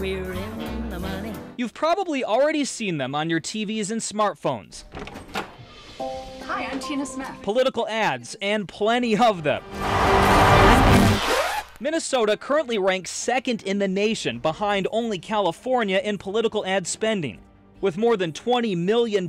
we're in the money. You've probably already seen them on your TVs and smartphones. Hi, I'm Tina Smith. Political ads, and plenty of them. Minnesota currently ranks second in the nation, behind only California in political ad spending, with more than $20 million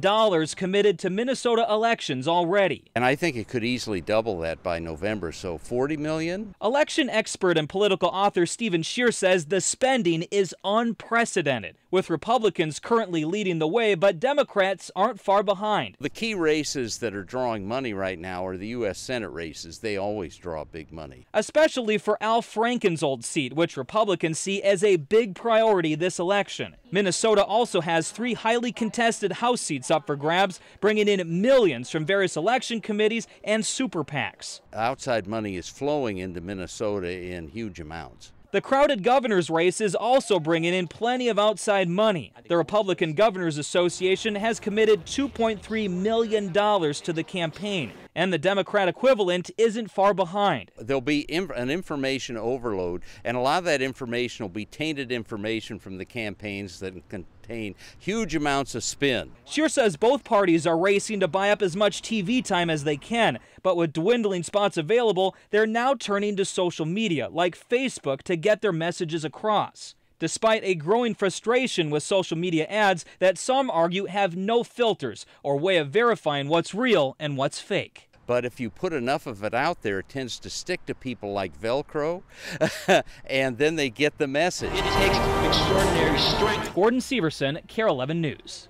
committed to Minnesota elections already. And I think it could easily double that by November, so 40 million? Election expert and political author Stephen Scheer says the spending is unprecedented, with Republicans currently leading the way, but Democrats aren't far behind. The key races that are drawing money right now are the U.S. Senate races. They always draw big money. Especially for Al Franken's old seat, which Republicans see as a big priority this election. Minnesota also has 3 highly contested House seats up for grabs, bringing in millions from various election committees and super PACs. Outside money is flowing into Minnesota in huge amounts. The crowded governor's race is also bringing in plenty of outside money. The Republican Governors Association has committed $2.3 million to the campaign, and the Democrat equivalent isn't far behind. There'll be an information overload, and a lot of that information will be tainted information from the campaigns that contain huge amounts of spin. Scheer says both parties are racing to buy up as much TV time as they can, but with dwindling spots available, they're now turning to social media like Facebook to get their messages across, despite a growing frustration with social media ads that some argue have no filters or way of verifying what's real and what's fake. But if you put enough of it out there, it tends to stick to people like Velcro, and then they get the message. It takes extraordinary strength. Gordon Severson, KARE 11 News.